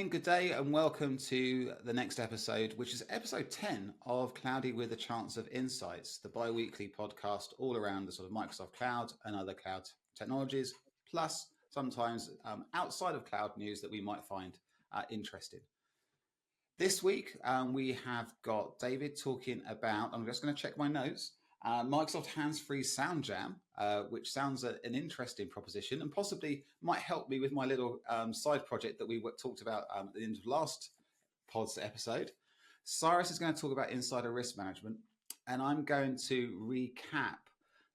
morning, good day, and welcome to the next episode, which is episode 10 of Cloudy with a Chance of Insights, the bi-weekly podcast all around the sort of Microsoft Cloud and other cloud technologies, plus sometimes outside of cloud news that we might find interesting. This week, we have got David talking about, I'm just going to check my notes, Microsoft Hands-Free Sound Jam, which sounds an interesting proposition and possibly might help me with my little side project that we talked about at the end of last pod's episode. Cyrus is going to talk about insider risk management, and I'm going to recap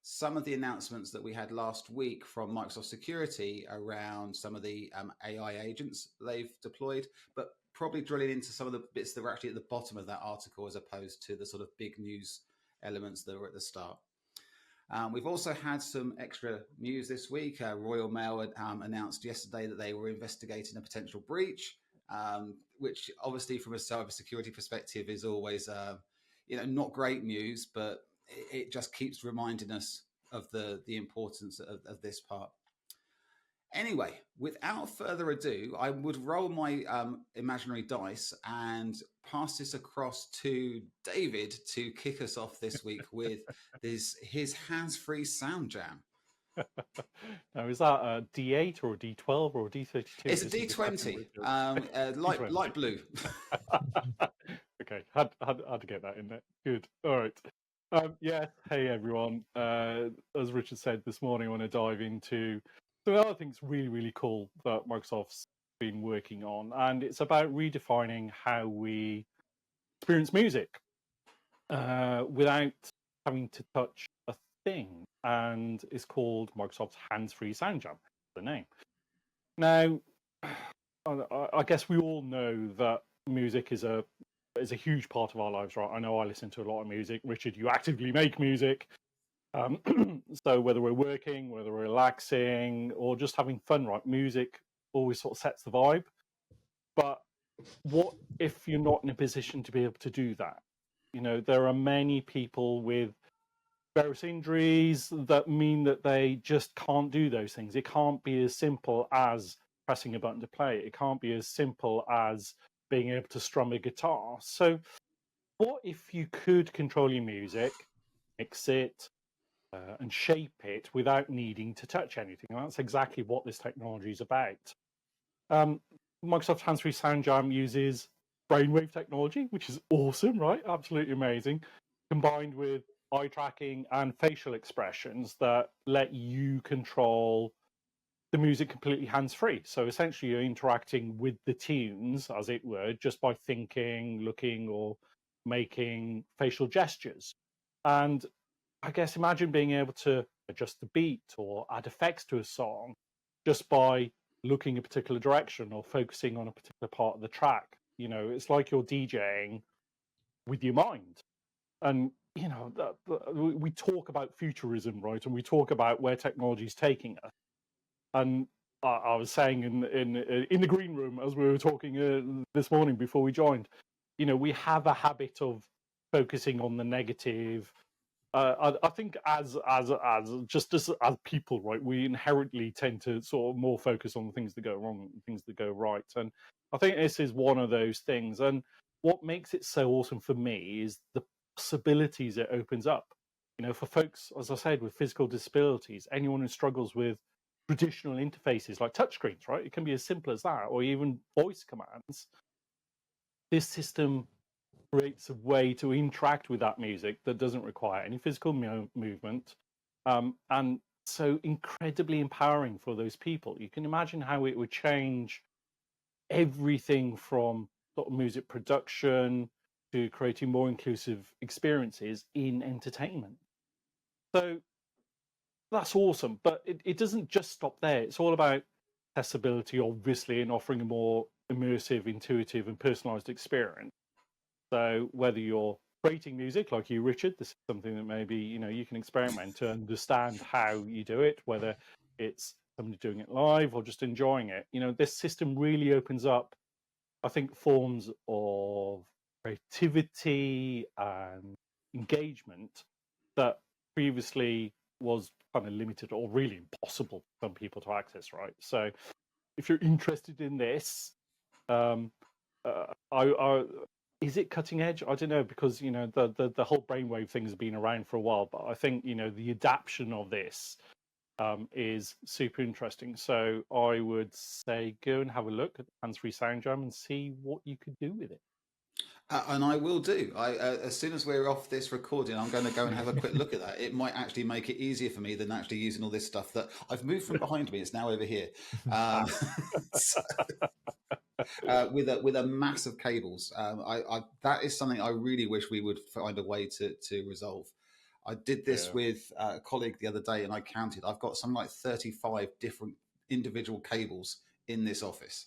some of the announcements that we had last week from Microsoft Security around some of the AI agents they've deployed, but probably drilling into some of the bits that were actually at the bottom of that article as opposed to the sort of big news elements that were at the start. We've also had some extra news this week. Royal Mail had, announced yesterday that they were investigating a potential breach, which obviously from a cybersecurity perspective is always not great news, but it just keeps reminding us of the importance of this part. Anyway, without further ado, I would roll my imaginary dice and pass this across to David to kick us off this week with his hands-free sound jam. Now, is that a D8 or a D12 or a D32? It's a D20, light blue. Okay, had to get that in there. Good. All right. Hey everyone. As Richard said this morning, I want to dive into some other things really, really cool that Microsoft's been working on, and it's about redefining how we experience music without having to touch a thing, and it's called Microsoft's Hands-Free Sound Jam, the name. Now, I guess we all know that music is a huge part of our lives, right? I know I listen to a lot of music. Richard, you actively make music. So whether we're working, whether we're relaxing, or just having fun, right? Music always sort of sets the vibe. But what if you're not in a position to be able to do that? You know, there are many people with various injuries that mean that they just can't do those things. It can't be as simple as pressing a button to play. It can't be as simple as being able to strum a guitar. So what if you could control your music, mix it, and shape it without needing to touch anything? And that's exactly what this technology is about. Microsoft Hands-Free Sound Jam uses brainwave technology, which is awesome, right? Absolutely amazing, combined with eye tracking and facial expressions that let you control the music completely hands-free. So essentially you're interacting with the tunes, as it were, just by thinking, looking, or making facial gestures. And I guess imagine being able to adjust the beat or add effects to a song just by looking a particular direction or focusing on a particular part of the track. You know, it's like you're DJing with your mind. And, you know, we talk about futurism, right? And we talk about where technology is taking us. And I was saying in the green room as we were talking this morning before we joined, you know, we have a habit of focusing on the negative. I think as people, right, we inherently tend to sort of more focus on the things that go wrong and things that go right. And I think this is one of those things. And what makes it so awesome for me is the possibilities it opens up. You know, for folks, as I said, with physical disabilities, anyone who struggles with traditional interfaces like touchscreens, right? It can be as simple as that, or even voice commands. This system creates a way to interact with that music that doesn't require any physical movement, and so incredibly empowering for those people. You can imagine how it would change everything from sort of music production to creating more inclusive experiences in entertainment. So that's awesome, but it doesn't just stop there. It's all about accessibility, obviously, and offering a more immersive, intuitive, and personalized experience. So whether you're creating music like you, Richard, this is something that maybe, you know, you can experiment to understand how you do it, whether it's somebody doing it live or just enjoying it. You know, this system really opens up, I think, forms of creativity and engagement that previously was kind of limited or really impossible for some people to access, right? So if you're interested in this, Is it cutting edge? I don't know, because the whole brainwave thing has been around for a while, but I think the adaptation of this is super interesting. So I would say go and have a look at the hands-free sound jam and see what you could do with it. And I will do. As soon as we're off this recording, I'm going to go and have a quick look at that. It might actually make it easier for me than actually using all this stuff that I've moved from behind me. It's now over here, so, with a mass of cables. That is something I really wish we would find a way to resolve. I did this with a colleague the other day, and I counted. I've got something like 35 different individual cables in this office.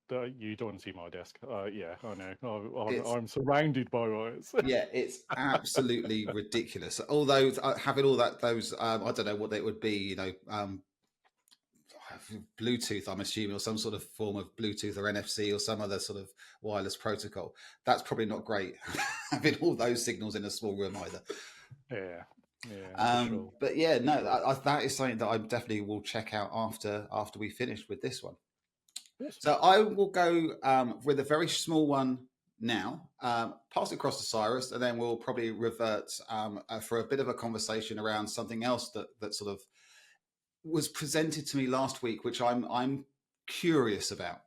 You don't want to see my desk. Yeah, I know. I'm surrounded by wires. Yeah, it's absolutely ridiculous. Although having all those, I don't know what they would be. Bluetooth, I'm assuming, or some sort of form of Bluetooth or NFC or some other sort of wireless protocol. That's probably not great having all those signals in a small room either. Yeah. Sure. But yeah, no, that is something that I definitely will check out after we finish with this one. Awesome. So I will go with a very small one now, pass it across to Cyrus, and then we'll probably revert for a bit of a conversation around something else that sort of was presented to me last week, which I'm curious about.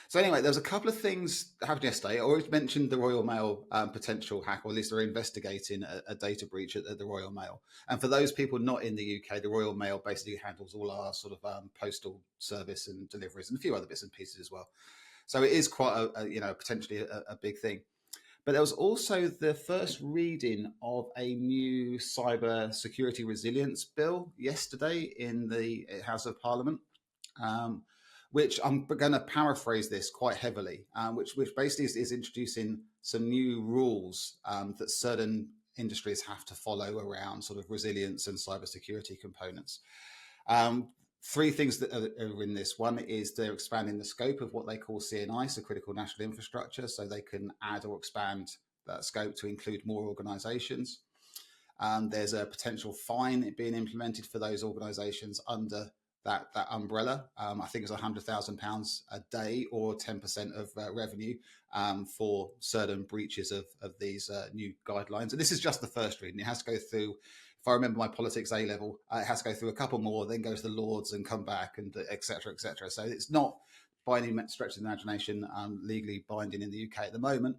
So anyway, there's a couple of things that happened yesterday. I already mentioned the Royal Mail potential hack, or at least they're investigating a data breach at the Royal Mail. And for those people not in the UK, the Royal Mail basically handles all our sort of postal service and deliveries and a few other bits and pieces as well. So it is quite potentially a big thing. But there was also the first reading of a new cybersecurity resilience bill yesterday in the House of Parliament. Which I'm going to paraphrase this quite heavily, which basically is introducing some new rules that certain industries have to follow around sort of resilience and cybersecurity components. Three things that are in this. One is they're expanding the scope of what they call CNI, so critical national infrastructure, so they can add or expand that scope to include more organisations. There's a potential fine being implemented for those organisations under that umbrella. I think it's £100,000 a day or 10% of revenue for certain breaches of these new guidelines. And this is just the first reading. It has to go through, if I remember my politics A level, it has to go through a couple more, then goes to the Lords and come back, and et cetera, et cetera. So it's not by any stretch of the imagination legally binding in the UK at the moment.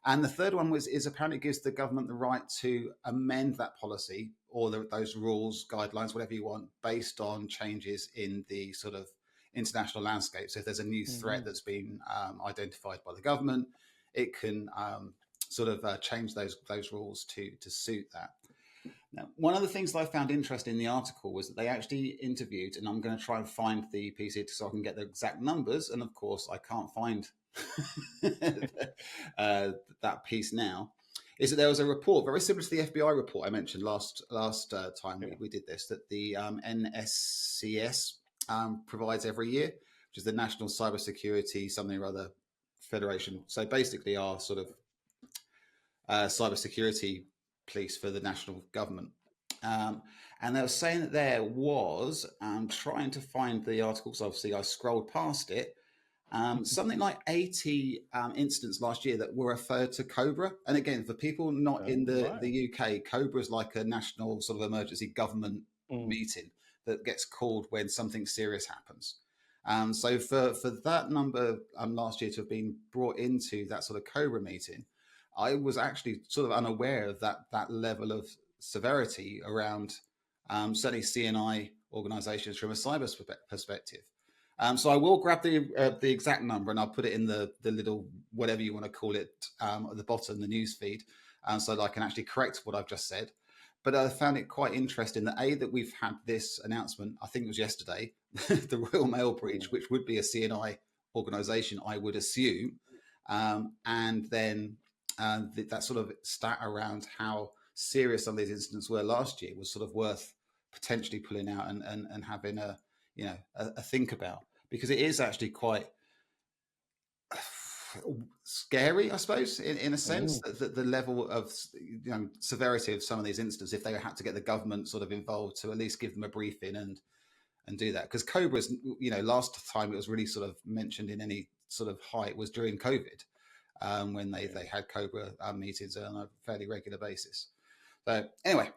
And the third one is apparently gives the government the right to amend that policy or those rules, guidelines, whatever you want, based on changes in the sort of international landscape. So if there's a new threat that's been identified by the government, it can sort of change those rules to suit that. Now, one of the things that I found interesting in the article was that they actually interviewed, and I'm going to try and find the piece so I can get the exact numbers. And of course, I can't find that piece now. Is that there was a report very similar to the FBI report I mentioned last time we did this, that the NSCS provides every year, which is the National Cybersecurity something or other Federation. So basically, our sort of cybersecurity police for the national government. And they were saying that there was, trying to find the article, because obviously I scrolled past it, something like 80 incidents last year that were referred to COBRA. And again, for people not in the UK, COBRA is like a national sort of emergency government meeting that gets called when something serious happens. So for that number last year to have been brought into that sort of COBRA meeting, I was actually sort of unaware of that level of severity around certainly CNI organisations from a cyber perspective. So I will grab the exact number and I'll put it in the little whatever you want to call it at the bottom, the news feed, so that I can actually correct what I've just said. But I found it quite interesting that we've had this announcement, I think it was yesterday, the Royal Mail breach, which would be a CNI organisation, I would assume, and then that sort of stat around how serious some of these incidents were last year was sort of worth potentially pulling out and having a think about, because it is actually quite scary, I suppose, in a sense, that the level of severity of some of these incidents, if they had to get the government sort of involved to at least give them a briefing and do that. Because Cobra's, last time it was really sort of mentioned in any sort of height was during COVID, when they had Cobra meetings on a fairly regular basis. So anyway,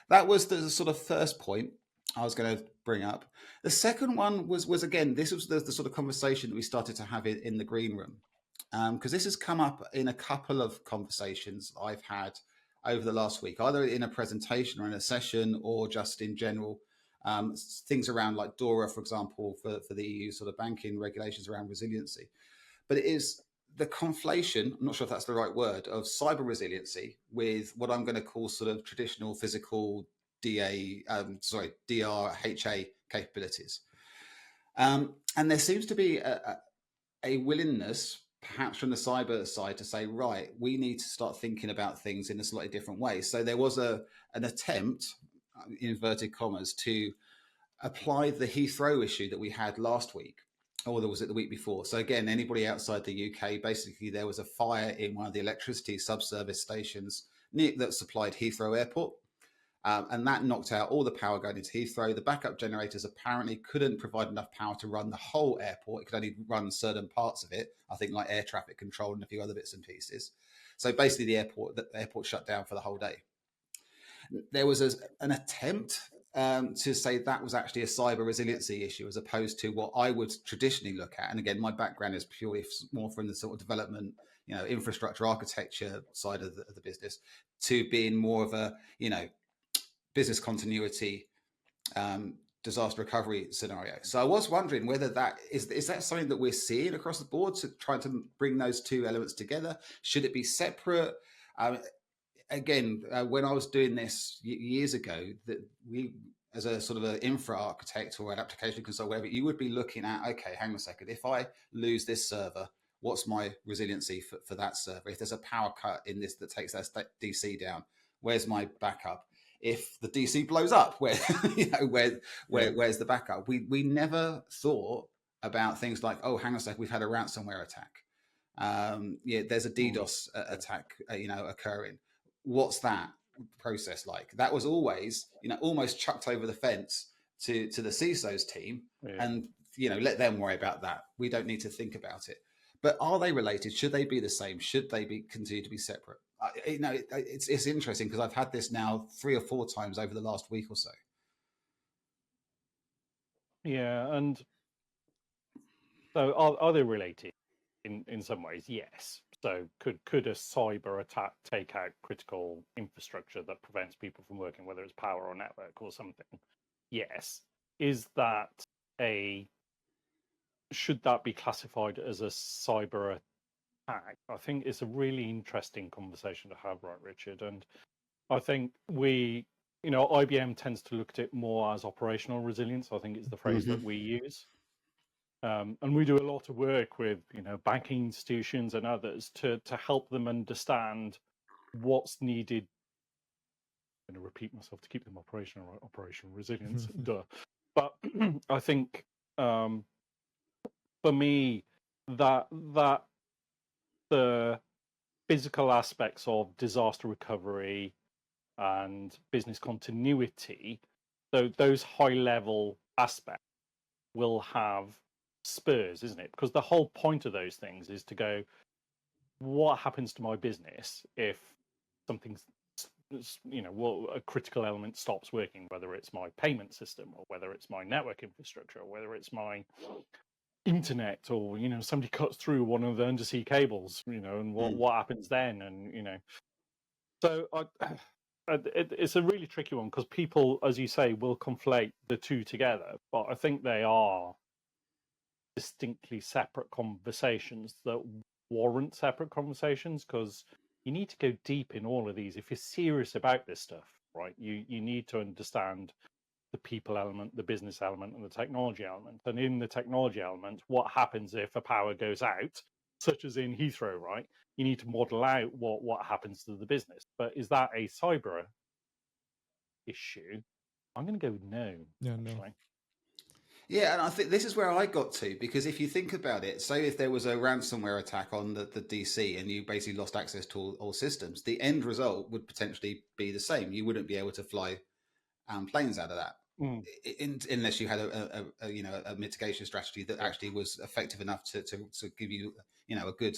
that was the sort of first point I was going to bring up. The second one was again, this was the sort of conversation that we started to have in the green room, because this has come up in a couple of conversations I've had over the last week, either in a presentation or in a session or just in general. Things around like DORA, for example, for the EU sort of banking regulations around resiliency. But it is the conflation, I'm not sure if that's the right word, of cyber resiliency with what I'm going to call sort of traditional physical DRHA capabilities. And there seems to be a willingness, perhaps from the cyber side, to say, right, we need to start thinking about things in a slightly different way. So there was an attempt, in inverted commas, to apply the Heathrow issue that we had last week, or was it the week before? So again, anybody outside the UK, basically there was a fire in one of the electricity subservice stations that supplied Heathrow Airport. And that knocked out all the power going into Heathrow. The backup generators apparently couldn't provide enough power to run the whole airport. It could only run certain parts of it, I think like air traffic control and a few other bits and pieces. So basically the airport shut down for the whole day. There was an attempt to say that was actually a cyber resiliency issue, as opposed to what I would traditionally look at. And again, my background is purely more from the sort of development, infrastructure architecture side of the business, to being more of a, business continuity, disaster recovery scenario. So I was wondering whether that is that something that we're seeing across the board, to try to bring those two elements together? Should it be separate? Again, when I was doing this years ago, that we, as a sort of an infra architect or an application consultant, whatever, you would be looking at, okay, hang on a second, if I lose this server, what's my resiliency for that server? If there's a power cut in this that takes that DC down, where's my backup? If the DC blows up, where's the backup? We never thought about things like, oh, hang on a second, we've had a ransomware attack. There's a DDoS attack, occurring. What's that process like? That was always, almost chucked over the fence to the CISO's team, and let them worry about that. We don't need to think about it. But are they related? Should they be the same? Should they continue to be separate? It's interesting, because I've had this now 3 or 4 times over the last week or so. Yeah, and so are they related in some ways? Yes. So could a cyber attack take out critical infrastructure that prevents people from working, whether it's power or network or something? Yes. Should that be classified as a cyber attack? I think it's a really interesting conversation to have, right, Richard? And I think IBM tends to look at it more as operational resilience. I think it's the phrase that we use. And we do a lot of work with, banking institutions and others to help them understand what's needed. I'm going to repeat myself to keep them operational resilience. Duh. But I think for me, that the physical aspects of disaster recovery and business continuity, so those high level aspects will have spurs, isn't it? Because the whole point of those things is to go, what happens to my business if something's, a critical element stops working, whether it's my payment system or whether it's my network infrastructure or whether it's my internet, or somebody cuts through one of the undersea cables, and what happens then? And so it's a really tricky one, because people, as you say, will conflate the two together, but I think they are distinctly separate conversations that warrant separate conversations, because you need to go deep in all of these. If you're serious about this stuff, right, you need to understand the people element, the business element, and the technology element. And in the technology element, what happens if a power goes out, such as in Heathrow, right? You need to model out what happens to the business. But is that a cyber issue? I'm going to go no. Yeah, actually. no. Yeah, and I think this is where I got to, because if you think about it, say if there was a ransomware attack on the DC and you basically lost access to all systems, the end result would potentially be the same. You wouldn't be able to fly planes out of that. unless you had a mitigation strategy that actually was effective enough to give you a good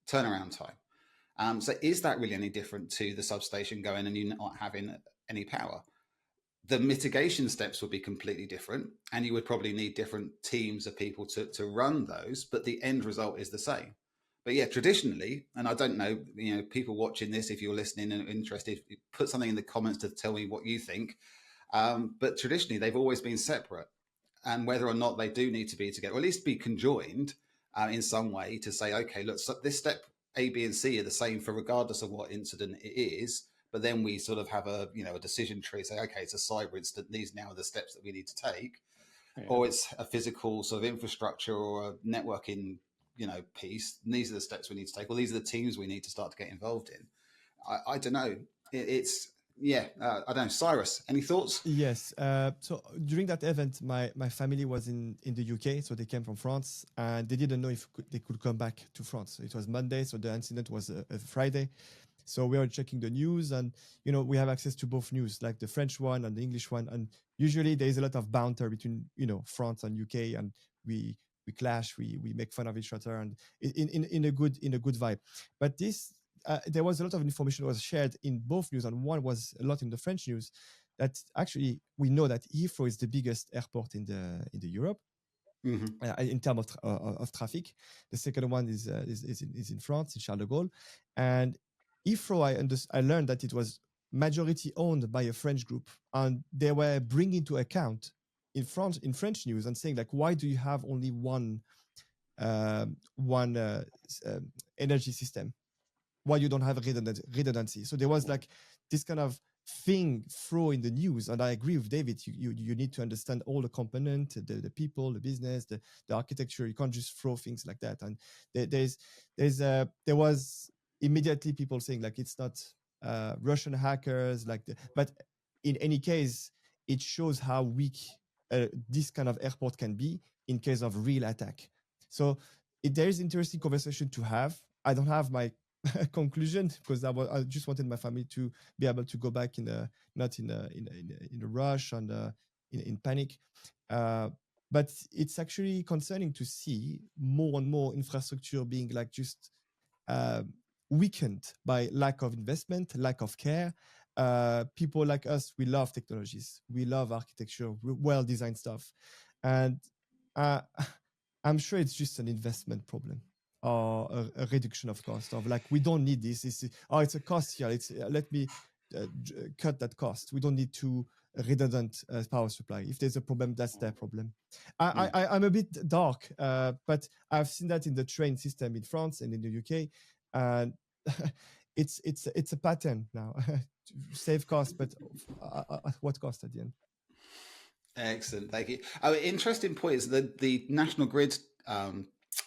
turnaround time. So is that really any different to the substation going and you not having any power? The mitigation steps would be completely different, and you would probably need different teams of people to run those, but the end result is the same. But yeah, traditionally, and I don't know, people watching this, if you're listening and interested, put something in the comments to tell me what you think. But traditionally, they've always been separate, and whether or not they do need to be together, or at least be conjoined in some way to say, okay, look, so this step A, B, and C are the same for regardless of what incident it is. But then we sort of have a decision tree. Say, okay, it's a cyber incident. These now are the steps that we need to take, or it's a physical sort of infrastructure or a networking piece. And these are the steps we need to take. Or these are the teams we need to start to get involved in. I don't know. I don't know. Cyrus, any thoughts? Yes. So during that event, my family was in the UK, so they came from France, and they didn't know if they could come back to France. It was Monday, so the incident was a Friday. So we are checking the news, and we have access to both news, like the French one and the English one. And usually there is a lot of banter between France and UK, and we clash, we make fun of each other, and in a good vibe. But this there was a lot of information that was shared in both news, and one was a lot in the French news. That actually we know that Heathrow is the biggest airport in the Europe. In terms of traffic. The second one is in France, in Charles de Gaulle. And Heathrow, I learned that it was majority owned by a French group, and they were bringing into account in French news and saying, like, why do you have only one energy system? Why you don't have redundancy? So there was like this kind of thing thrown in the news, and I agree with David. You need to understand all the component, the people, the business, the architecture. You can't just throw things like that. And there was immediately people saying, like, it's not Russian hackers, but in any case, it shows how weak this kind of airport can be in case of real attack. So there is interesting conversation to have. I don't have my conclusion because I just wanted my family to be able to go back not in a rush and in panic. But it's actually concerning to see more and more infrastructure being like just weakened by lack of investment, lack of care. People like us, we love technologies, we love architecture, well-designed stuff, and I'm sure it's just an investment problem or a reduction of cost of, like, we don't need this. It's a cost here. Let me cut that cost. We don't need to redundant power supply. If there's a problem, that's their problem. I'm a bit dark, but I've seen that in the train system in France and in the UK, and it's a pattern now. Save cost, but at what cost at the end? Excellent, thank you. Interesting point is that the National Grid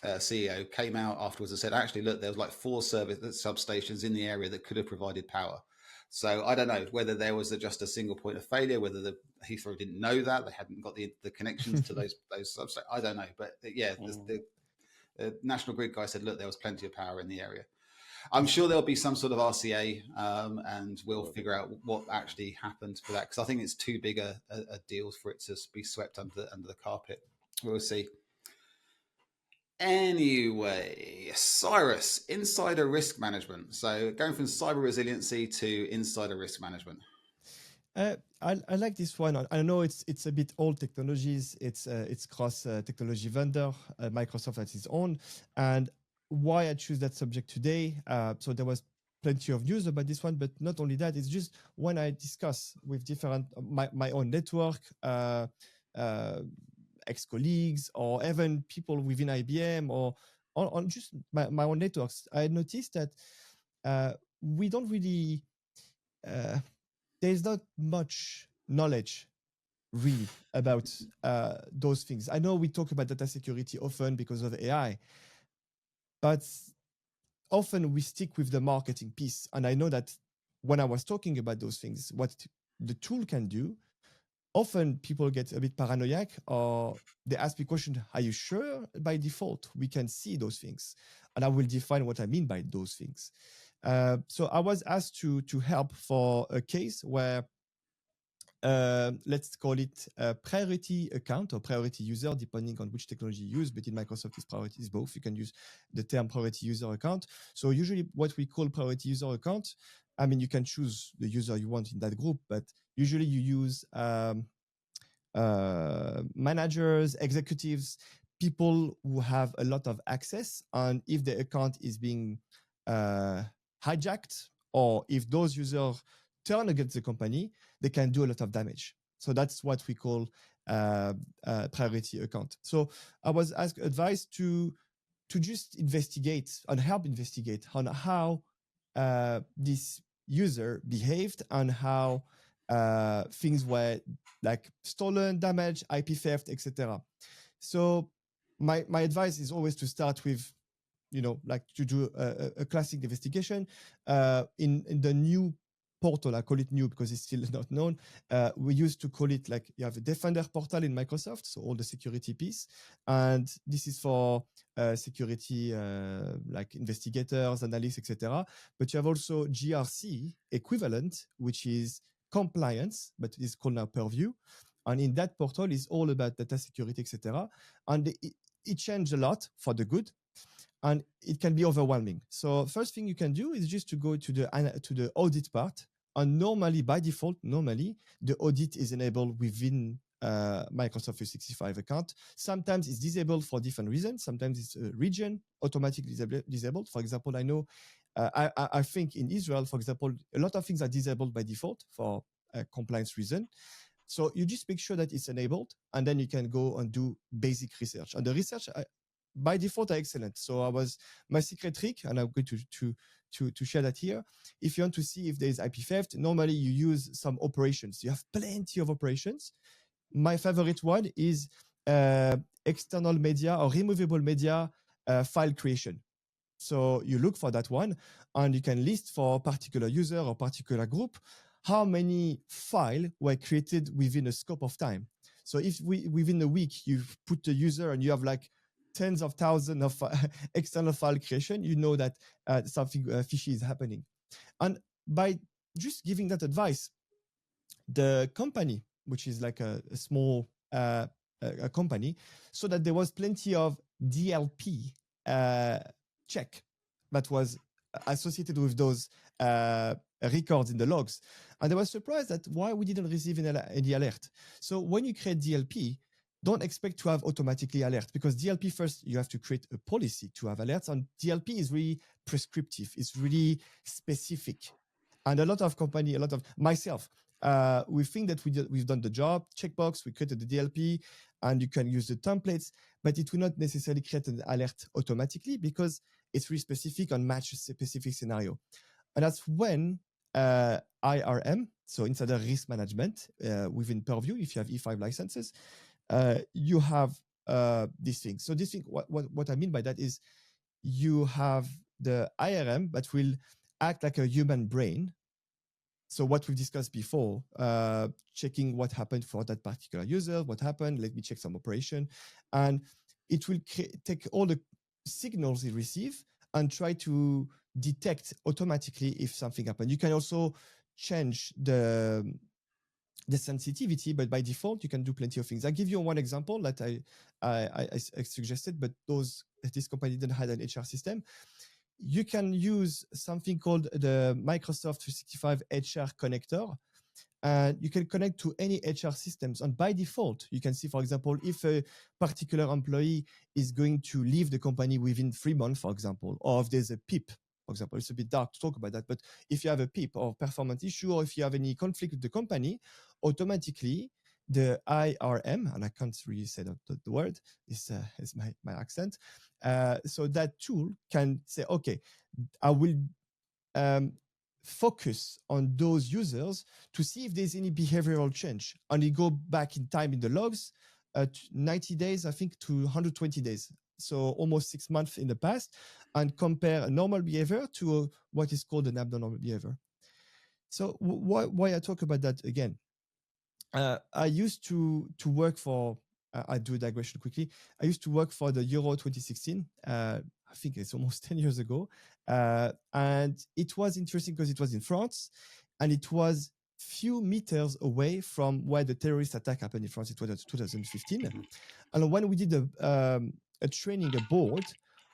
CEO came out afterwards and said, actually, look, there was like 4 service substations in the area that could have provided power. So I don't know whether there was just a single point of failure, whether the Heathrow didn't know that they hadn't got the connections to those substations. I don't know, but yeah, the National Grid guy said, look, there was plenty of power in the area. I'm sure there'll be some sort of RCA, and we'll figure out what actually happened for that, because I think it's too big a deal for it to be swept under the carpet. We'll see. Anyway, Cyrus, insider risk management. So going from cyber resiliency to insider risk management. I like this one. I know it's a bit old technologies. It's cross technology vendor. Microsoft has its own. And why I choose that subject today? So there was plenty of news about this one, but not only that. It's just when I discuss with different my own network, ex-colleagues, or even people within IBM, or on just my own networks, I noticed that we don't really. There's not much knowledge really about those things. I know we talk about data security often because of AI, but often we stick with the marketing piece. And I know that when I was talking about those things, what the tool can do, often people get a bit paranoid, or they ask me question, are you sure by default we can see those things? And I will define what I mean by those things. So I was asked to help for a case where let's call it a priority account or priority user, depending on which technology you use. But in Microsoft, is both. You can use the term priority user account. So usually what we call priority user account, I mean, you can choose the user you want in that group, but usually you use managers, executives, people who have a lot of access. And if the account is being hijacked, or if those users turn against the company, they can do a lot of damage. So that's what we call priority account. So I was advised to just investigate and help investigate on how this user behaved and how things were like stolen, damaged, IP theft, etc. So my advice is always to start with, like to do a classic investigation. In the new portal, I call it new because it's still not known. We used to call it like you have a Defender portal in Microsoft, so all the security piece, and this is for security like investigators, analysts, etc. But you have also GRC equivalent, which is compliance, but it's called now Purview. And in that portal is all about data security, etc. And it changed a lot for the good, and it can be overwhelming. So first thing you can do is just to go to the audit part. And normally, by default, the audit is enabled within Microsoft 365 account. Sometimes it's disabled for different reasons. Sometimes it's a region automatically disabled. For example, I know, I think in Israel, for example, a lot of things are disabled by default for compliance reason. So you just make sure that it's enabled, and then you can go and do basic research. And the research, by default, are excellent. So my secret trick, and I'm going to share that here. If you want to see if there is IP theft, normally you use some operations. You have plenty of operations. My favorite one is external media or removable media file creation. So you look for that one, and you can list for a particular user or particular group how many files were created within a scope of time. So if within a week you put the user and you have like tens of thousands of external file creation, you know that something fishy is happening. And by just giving that advice, the company, which is like a small a company, so that there was plenty of DLP check that was associated with those records in the logs. And they were surprised that why we didn't receive any alert. So when you create DLP, don't expect to have automatically alert, because DLP first, you have to create a policy to have alerts, and DLP is really prescriptive. It's really specific. And a lot of myself, we think that we've done the job, checkbox, we created the DLP, and you can use the templates, but it will not necessarily create an alert automatically because it's really specific and match a specific scenario. And that's when IRM, so Insider Risk Management, within Purview, if you have E5 licenses, you have this thing. So this thing, what I mean by that is you have the IRM that will act like a human brain. So what we've discussed before, checking what happened for that particular user, what happened, let me check some operation. And it will take all the signals it receives and try to detect automatically if something happened. You can also change the sensitivity, but by default, you can do plenty of things. I'll give you one example that I suggested, but this company didn't have an HR system. You can use something called the Microsoft 365 HR connector, and you can connect to any HR systems. And by default, you can see, for example, if a particular employee is going to leave the company within 3 months, for example, or if there's a PIP, for example, it's a bit dark to talk about that, but if you have a PIP or performance issue, or if you have any conflict with the company, automatically the IRM, and I can't really say the word, is my accent. So that tool can say, okay, I will focus on those users to see if there's any behavioral change. And you go back in time in the logs, 90 days, I think, to 120 days. So almost 6 months in the past, and compare a normal behavior to what is called an abnormal behavior. So why I talk about that again? I used to work for, I do a digression quickly. I used to work for the Euro 2016. I think it's almost 10 years ago. And it was interesting because it was in France, and it was few meters away from where the terrorist attack happened in France. It was 2015. And when we did a training aboard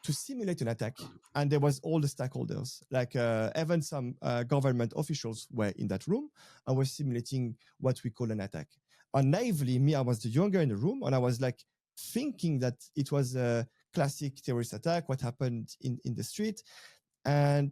to simulate an attack, and there was all the stakeholders, like even some government officials were in that room and were simulating what we call an attack. And naively, me, I was the younger in the room, and I was like thinking that it was a classic terrorist attack, what happened in the street. And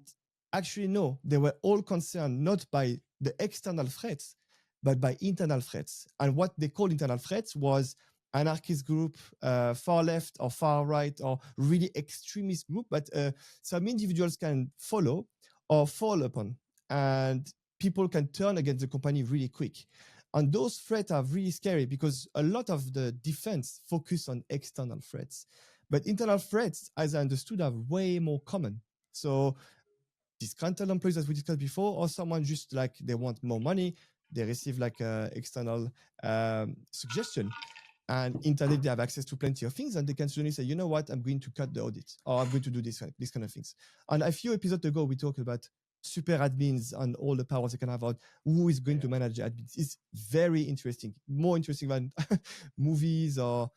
actually, no, they were all concerned not by the external threats, but by internal threats. And what they call internal threats was anarchist group, far left or far right, or really extremist group, but some individuals can follow or fall upon, and people can turn against the company really quick. And those threats are really scary because a lot of the defense focus on external threats, but internal threats, as I understood, are way more common. So disgruntled employees, as we discussed before, or someone just like they want more money, they receive like external suggestion, and internally they have access to plenty of things, and they can suddenly say, you know what, I'm going to cut the audit, or I'm going to do this kind of things. And a few episodes ago, we talked about super admins and all the powers they can have out who is going to manage the admins. It's very interesting, more interesting than movies or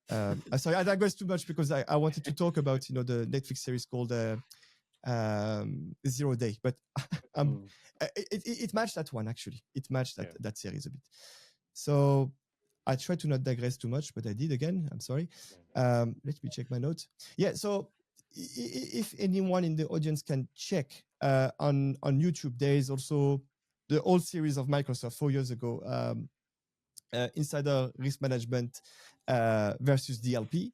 sorry, I digress too much because I wanted to talk about the Netflix series called 0 Day, but it matched that one actually. It matched that series a bit. So I tried to not digress too much, but I did again. I'm sorry. Let me check my notes. Yeah. So if anyone in the audience can check on YouTube, there is also the old series of Microsoft 4 years ago, Insider Risk Management versus DLP.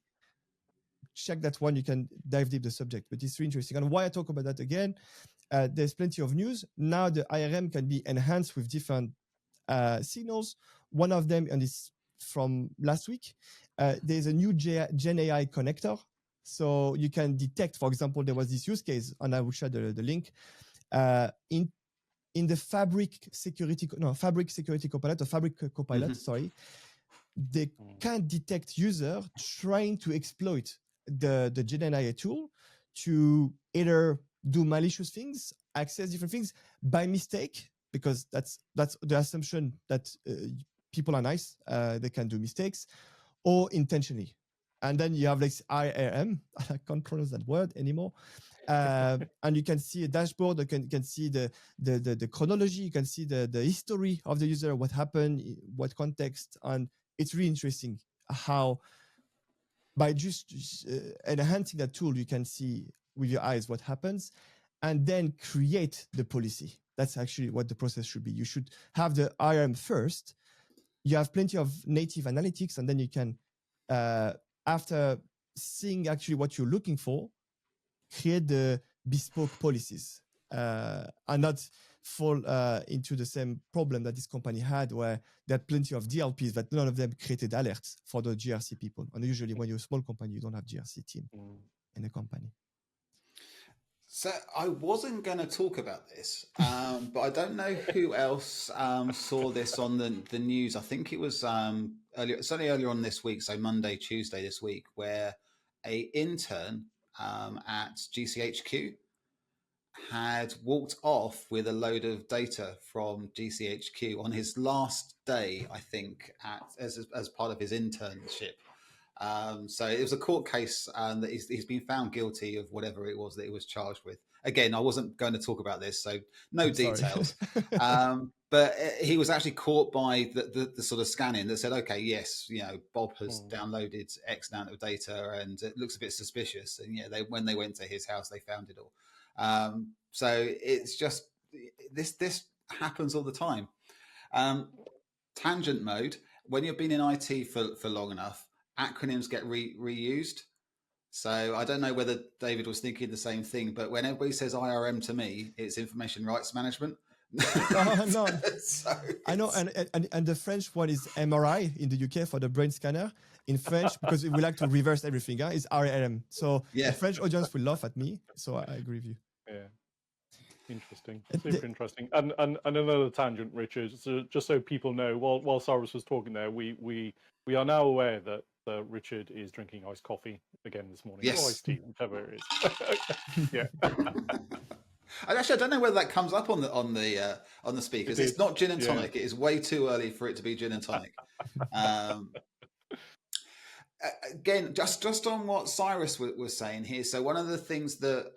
Check that one. You can dive deep the subject, but it's really interesting. And why I talk about that again, there's plenty of news. Now the IRM can be enhanced with different signals. One of them, and it's from last week, there's a new Gen AI connector. So you can detect, for example, there was this use case, and I will share the link, in the Fabric Security Copilot, or Fabric Copilot, sorry, they can detect user trying to exploit the Gen AI tool to either do malicious things, access different things by mistake, because that's the assumption that people are nice, they can do mistakes, or intentionally. And then you have like IRM, I can't pronounce that word anymore. And you can see a dashboard, you can see the chronology, you can see the history of the user, what happened, what context, and it's really interesting how by just enhancing that tool, you can see with your eyes what happens, and then create the policy. That's actually what the process should be. You should have the IRM first. You have plenty of native analytics, and then you can, after seeing actually what you're looking for, create the bespoke policies and not fall into the same problem that this company had, where there had plenty of DLPs, but none of them created alerts for the GRC people. And usually when you're a small company, you don't have GRC team in the company. So I wasn't going to talk about this, but I don't know who else saw this on the news. I think it was certainly earlier on this week, so Monday, Tuesday this week, where a intern at GCHQ had walked off with a load of data from GCHQ on his last day, I think, as part of his internship. So it was a court case that he's been found guilty of whatever it was that he was charged with. Again, I wasn't going to talk about this, so no details. But he was actually caught by the sort of scanning that said, okay, yes, Bob has downloaded X amount of data and it looks a bit suspicious. And when they went to his house, they found it all. So it's just this happens all the time. Tangent mode, when you've been in IT for long enough, acronyms get reused. So I don't know whether David was thinking the same thing, but when everybody says IRM to me, it's information rights management. No. I know, and the French one is MRI in the UK for the brain scanner. In French, because we like to reverse everything, is RRM. So the French audience will laugh at me. So I agree with you. Yeah. Interesting, super interesting. And another tangent, Richard, so just so people know, while Cyrus was talking there, we are now aware that Richard is drinking iced coffee again this morning, or iced tea, whichever it is. Yeah. Actually, I don't know whether that comes up on the speakers. It's not gin and tonic. It is way too early for it to be gin and tonic. Again, just on what Cyrus was saying here. So one of the things that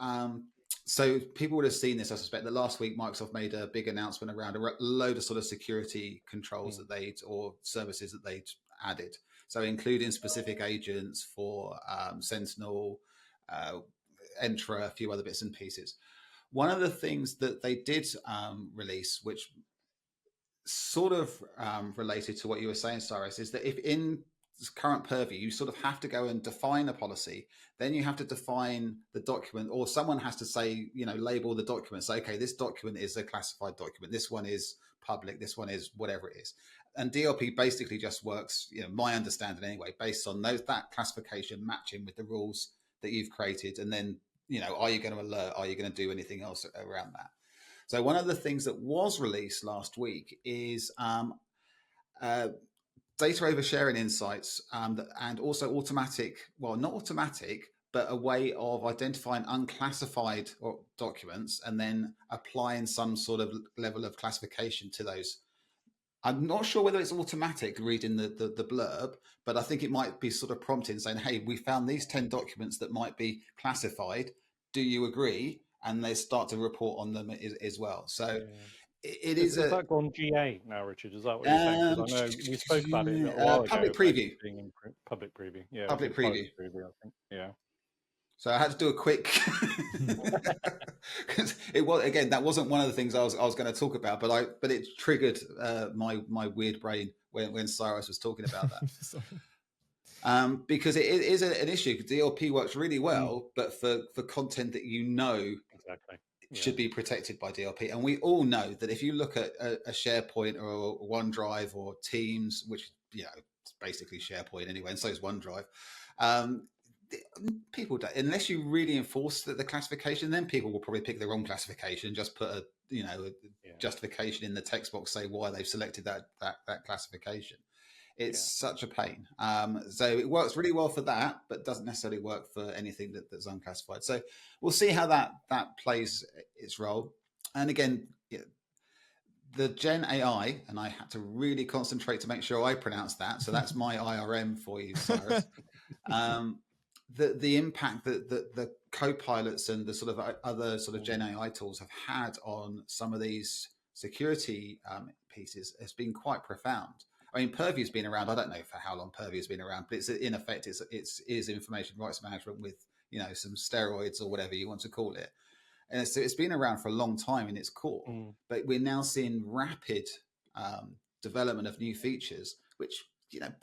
so people would have seen this, I suspect, that last week Microsoft made a big announcement around a load of sort of security controls that or services that they'd added. So including specific agents for Sentinel, Entra, a few other bits and pieces. One of the things that they did release, which sort of related to what you were saying, Cyrus, is that if in current Purview, you sort of have to go and define a policy, then you have to define the document, or someone has to say, label the document. Say, okay, this document is a classified document. This one is public. This one is whatever it is. And DLP basically just works, my understanding anyway, based on that classification matching with the rules that you've created. And then, are you going to alert? Are you going to do anything else around that? So one of the things that was released last week is data oversharing insights and also not automatic, but a way of identifying unclassified documents and then applying some sort of level of classification to those. I'm not sure whether it's automatic reading the blurb, but I think it might be sort of prompting saying, hey, we found these 10 documents that might be classified. Do you agree? And they start to report on them as well. So it is. Has that gone GA now, Richard? Is that what you're saying? Because I know we spoke about it a while ago. Public preview. Public preview. Yeah. Public preview. I think. Yeah. So I had to do a quick because that wasn't one of the things I was going to talk about, but it triggered my weird brain when Cyrus was talking about that. Because it is an issue. DLP works really well, but for content that exactly should be protected by DLP, and we all know that if you look at a SharePoint or OneDrive or Teams, which it's basically SharePoint anyway, and so is OneDrive. People don't, unless you really enforce the classification, then people will probably pick the wrong classification, just put a justification in the text box, say why they've selected that classification. It's such a pain. So it works really well for that, but doesn't necessarily work for anything that's unclassified. So we'll see how that plays its role. And again, the Gen AI, and I had to really concentrate to make sure I pronounce that. So that's my IRM for you, Cyrus. The impact that the co-pilots and the sort of other sort of Gen AI tools have had on some of these security pieces has been quite profound. I mean, Purview's been around. I don't know for how long Purview's been around, but it's in effect, it's information rights management with some steroids or whatever you want to call it. And so it's been around for a long time in its core, but we're now seeing rapid development of new features, which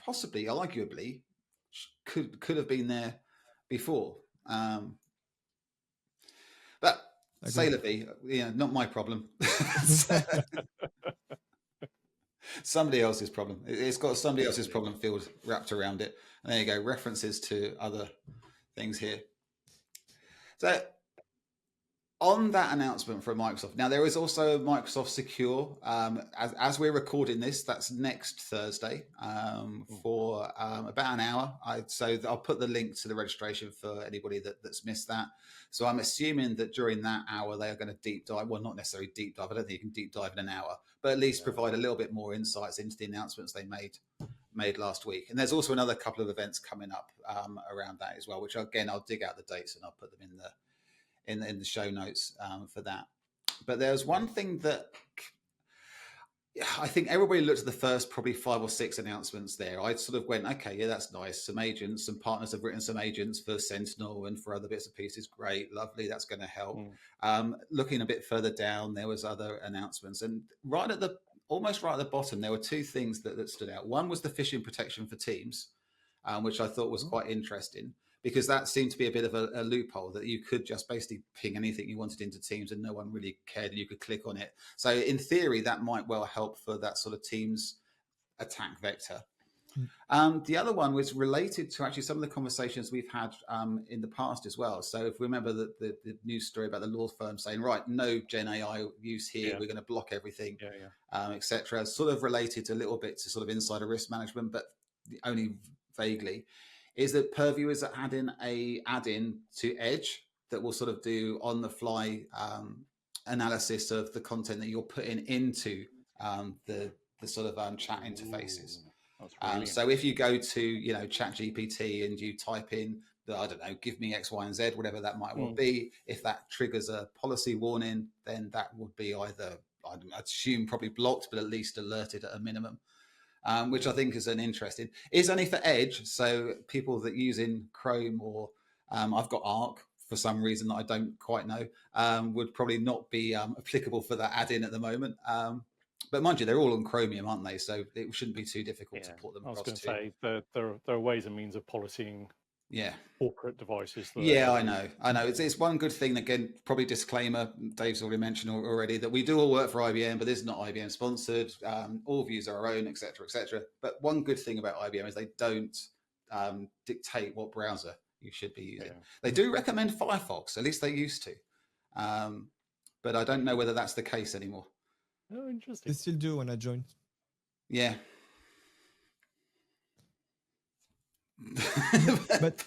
possibly, arguably, could have been there before. But say la vie, not my problem. Somebody else's problem. It's got somebody else's problem field wrapped around it. And there you go, references to other things here. So on that announcement from Microsoft, now there is also Microsoft Secure. As we're recording this, that's next Thursday for about an hour. So I'll put the link to the registration for anybody that's missed that. So I'm assuming that during that hour, they are going to deep dive. Well, not necessarily deep dive. I don't think you can deep dive in an hour, but at least provide a little bit more insights into the announcements they made last week. And there's also another couple of events coming up around that as well, which again, I'll dig out the dates and I'll put them in the show notes for that. But there's one thing that I think everybody looked at the first probably 5 or 6 announcements there. I sort of went, okay, yeah, that's nice. Some agents, some partners have written some agents for Sentinel and for other bits and pieces. Great, lovely, that's going to help. Looking a bit further down, there was other announcements. And almost right at the bottom, there were 2 things that stood out. One was the phishing protection for Teams, which I thought was quite interesting, because that seemed to be a bit of a loophole that you could just basically ping anything you wanted into Teams and no one really cared and you could click on it. So in theory, that might well help for that sort of Teams attack vector. The other one was related to actually some of the conversations we've had in the past as well. So if we remember the news story about the law firm saying, right, no Gen AI use here, we're going to block everything, etc. Sort of related a little bit to sort of insider risk management, but only vaguely. Is that Purview is adding a add-in to Edge that will sort of do on-the-fly analysis of the content that you're putting into the sort of chat interfaces. So if you go to ChatGPT and you type in I don't know, give me X, Y, and Z, whatever that might well be, if that triggers a policy warning, then that would be either, I'd assume probably blocked, but at least alerted at a minimum. Which I think is an interesting. It's only for Edge, so people that use in Chrome or I've got Arc for some reason that I don't quite know, would probably not be applicable for that add-in at the moment. But mind you, they're all on Chromium, aren't they? So it shouldn't be too difficult to port them across. I was going to say there are ways and means of policing corporate devices. I know. It's one good thing. Again, probably disclaimer. Dave's already mentioned already that we do all work for IBM, but this is not IBM sponsored. All views are our own, etc., etc. But one good thing about IBM is they don't dictate what browser you should be using. They do recommend Firefox, at least they used to, but I don't know whether that's the case anymore. Oh, interesting. They still do when I joined. Yeah. But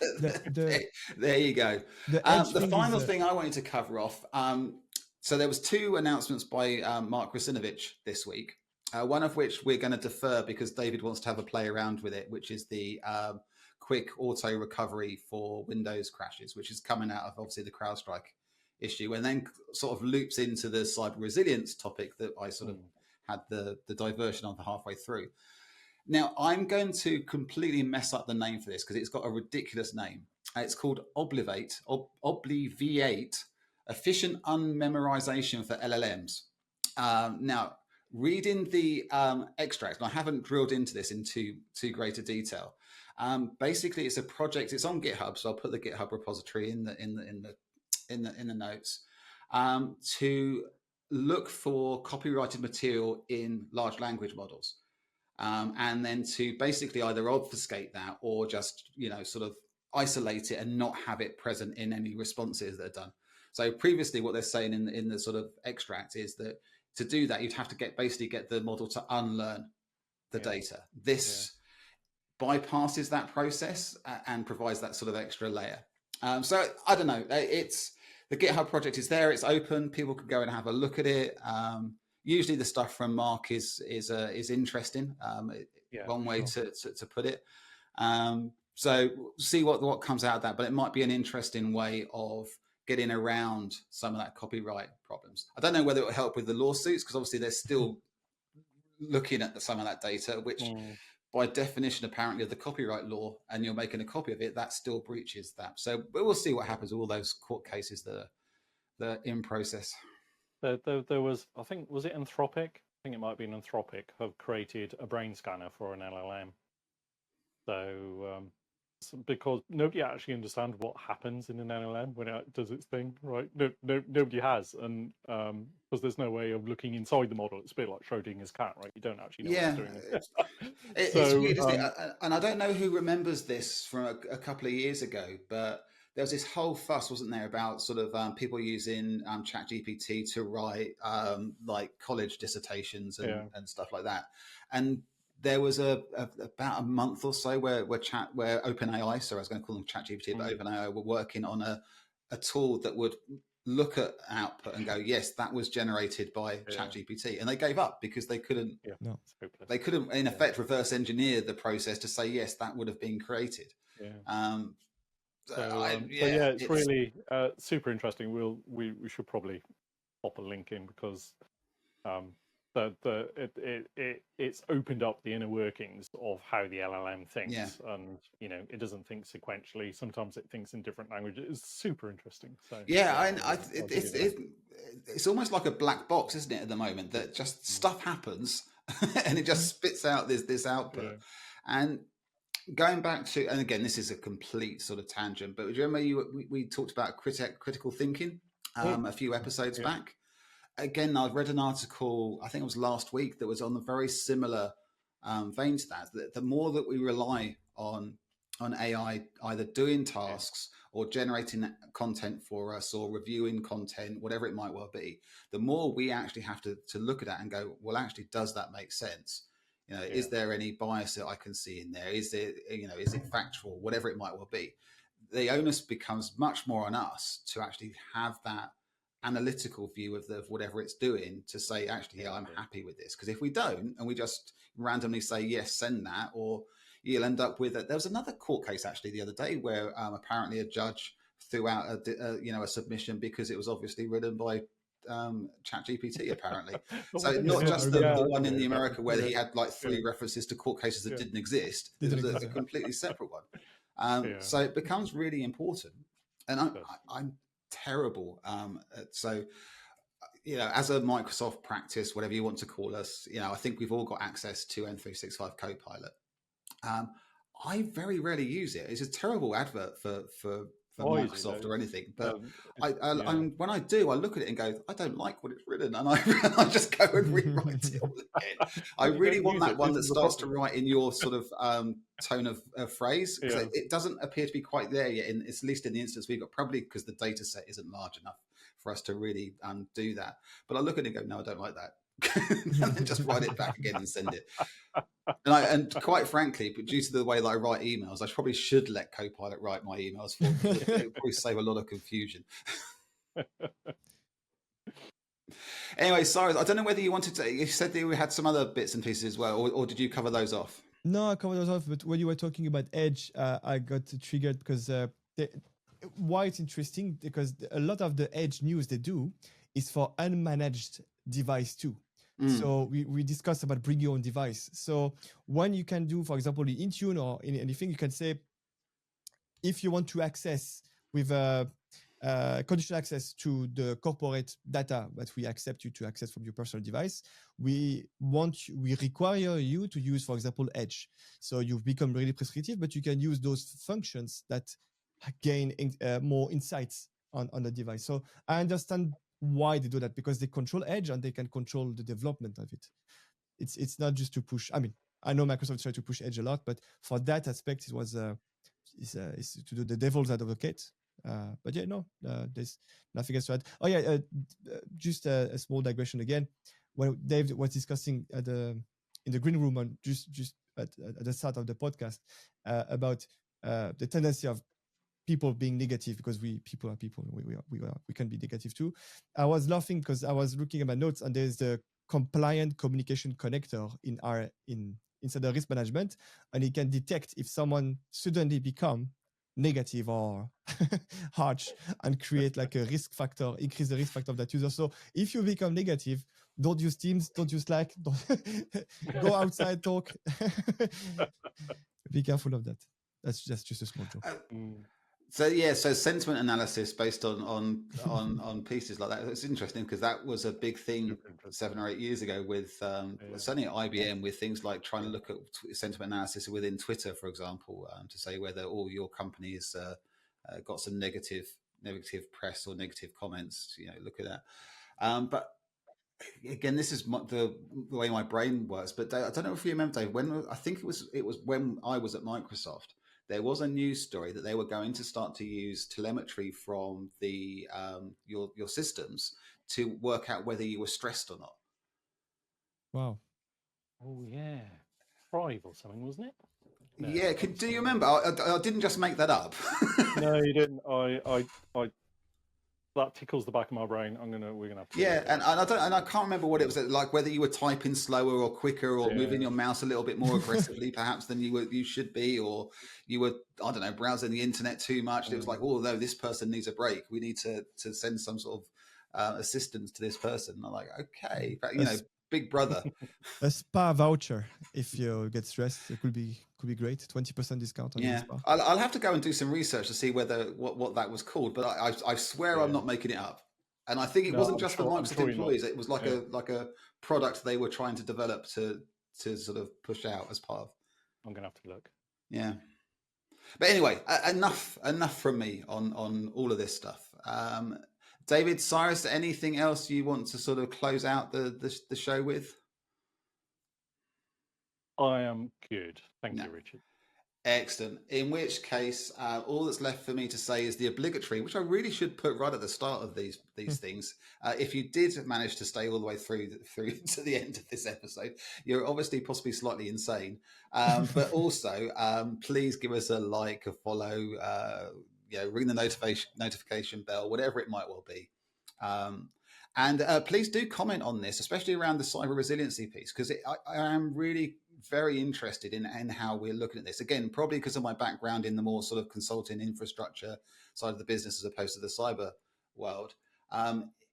there you go. The final thing I wanted to cover off. So there was 2 announcements by Mark Rusinovich this week. One of which we're going to defer because David wants to have a play around with it, which is the quick auto recovery for Windows crashes, which is coming out of obviously the CrowdStrike issue, and then sort of loops into the cyber resilience topic that I sort of had the diversion on halfway through. Now, I'm going to completely mess up the name for this because it's got a ridiculous name. It's called Obliviate, Efficient Unmemorization for LLMs. Now, reading the extract, and I haven't drilled into this in too greater detail. Basically, it's a project. It's on GitHub, so I'll put the GitHub repository in the notes to look for copyrighted material in large language models. And then to basically either obfuscate that or just, sort of isolate it and not have it present in any responses that are done. So previously what they're saying in the sort of extract is that to do that, you'd have to get the model to unlearn the data. This bypasses that process and provides that sort of extra layer. So I don't know. The GitHub project is there. It's open. People can go and have a look at it. Usually the stuff from Mark is interesting. One way to put it. So see what comes out of that, but it might be an interesting way of getting around some of that copyright problems. I don't know whether it will help with the lawsuits because obviously they're still looking at some of that data, which by definition apparently of the copyright law, and you're making a copy of it, that still breaches that. So we'll see what happens with all those court cases that are in process. There was, I think, was it Anthropic? I think it might be Anthropic have created a brain scanner for an LLM. So because nobody actually understands what happens in an LLM when it does its thing, right? Nobody has, and because there's no way of looking inside the model. It's a bit like Schrodinger's cat, right? You don't actually know what it's doing. It's weird, isn't it? And I don't know who remembers this from a couple of years ago, but there was this whole fuss, wasn't there, about sort of people using ChatGPT to write like college dissertations and stuff like that. And there was about a month or so where OpenAI, so I was going to call them ChatGPT, but OpenAI were working on a tool that would look at output and go, yes, that was generated by ChatGPT, and they gave up because they couldn't. They couldn't, in effect, reverse engineer the process to say yes, that would have been created. It's really super interesting. We should probably pop a link in because it's opened up the inner workings of how the LLM thinks, and it doesn't think sequentially. Sometimes it thinks in different languages. It's super interesting. So it's almost like a black box, isn't it, at the moment? That just stuff happens and it just spits out this output. And going back to, and again, this is a complete sort of tangent, but do you remember we talked about critical thinking a few episodes back? Again, I've read an article, I think it was last week, that was on a very similar vein to that. The more that we rely on AI either doing tasks or generating content for us or reviewing content, whatever it might well be, the more we actually have to look at that and go, well, actually, does that make sense? Is there any bias that I can see in there? Is it, is it factual? Whatever it might well be. The onus becomes much more on us to actually have that analytical view of whatever it's doing to say, actually, yeah, I'm happy with this. Because if we don't, and we just randomly say, yes, send that, or you'll end up with it. There was another court case actually the other day where apparently a judge threw out a submission because it was obviously written by ChatGPT apparently. So not just the one in the America where he had like 3 references to court cases that didn't exist. It was a completely separate one. So it becomes really important. And I'm terrible. So, as a Microsoft practice, whatever you want to call us, I think we've all got access to M365 Copilot. I very rarely use it. It's a terrible advert for Microsoft or anything. But when I do, I look at it and go, I don't like what it's written. And I just go and rewrite it all again. I really want that one that starts to write in your sort of tone of phrase. It doesn't appear to be quite there yet, at least in the instance we've got, probably because the data set isn't large enough for us to really do that. But I look at it and go, no, I don't like that. And then just write it back again and send it. And quite frankly, but due to the way that I write emails, I probably should let Copilot write my emails for me. It would probably save a lot of confusion. Anyway, Cyrus, I don't know whether you wanted to. You said that we had some other bits and pieces as well, or did you cover those off? No, I covered those off. But when you were talking about Edge, I got triggered because why it's interesting, because a lot of the Edge news they do is for unmanaged device too. So we discussed about bring your own device. So when you can do, for example, in Intune or in anything, you can say, if you want to access with conditional access to the corporate data that we accept you to access from your personal device, we require you to use, for example, Edge. So you've become really prescriptive, but you can use those functions that gain more insights on the device. So I understand why they do that, because they control Edge and they can control the development of it. It's not just to push. I mean, I know Microsoft tried to push Edge a lot, but for that aspect, it was is to do the devil's advocate. But yeah, no, there's nothing else to add. Oh yeah, just a small digression again. When Dave was discussing in the green room on just at the start of the podcast about the tendency of people being negative, because people are people, we can be negative too. I was laughing because I was looking at my notes, and there's the compliant communication connector inside the risk management, and it can detect if someone suddenly become negative or harsh and create like a risk factor, increase the risk factor of that user. So if you become negative, don't use Teams, don't use Slack, don't go outside, talk. Be careful of that. That's just a small joke. So sentiment analysis based on pieces like that. It's interesting because that was a big thing 7 or 8 years ago with certainly at IBM, with things like trying to look at sentiment analysis within Twitter, for example, to say whether all your companies got some negative press or negative comments. Look at that. But again, this is the way my brain works. But Dave, I don't know if you remember, Dave, when I think it was when I was at Microsoft. There was a news story that they were going to start to use telemetry from the your systems to work out whether you were stressed or not. Wow. Oh yeah, Thrive or something, wasn't it? No, yeah. Do you remember? I didn't just make that up. No, you didn't. I that tickles the back of my brain. We're gonna have to. Yeah, and I can't remember what it was like. Whether you were typing slower or quicker, or moving your mouse a little bit more aggressively, perhaps than you should be, or you were, I don't know, browsing the internet too much. It was like, oh no, this person needs a break. We need to send some sort of assistance to this person. And I'm like, okay, but Big Brother. A spa voucher if you get stressed. It could be great. 20% discount on the spa. I'll have to go and do some research to see what that was called. But I swear I'm not making it up. And I think it wasn't just for Microsoft employees. It was like a product they were trying to develop to sort of push out as part of. I'm gonna have to look. Yeah. But anyway, enough from me on all of this stuff. David, Cyrus, anything else you want to sort of close out the show with? I am good. Thank you, Richard. Excellent. In which case, all that's left for me to say is the obligatory, which I really should put right at the start of these things. If you did manage to stay all the way through to the end of this episode, you're obviously possibly slightly insane. But also, please give us a like, a follow, ring the notification bell, whatever it might well be. And please do comment on this, especially around the cyber resiliency piece, because I am really very interested in how we're looking at this. Again, probably because of my background in the more sort of consulting infrastructure side of the business as opposed to the cyber world.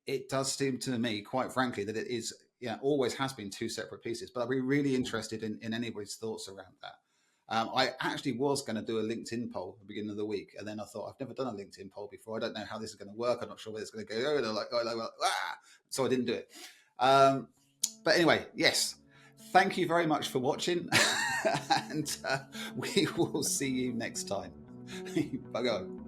It does seem to me, quite frankly, that it is, always has been two separate pieces. But I'd be really interested in anybody's thoughts around that. I actually was going to do a LinkedIn poll at the beginning of the week, and then I thought, I've never done a LinkedIn poll before. I don't know how this is going to work. I'm not sure where it's going to go. So I didn't do it. But anyway, yes. Thank you very much for watching, and we will see you next time. Bye-bye.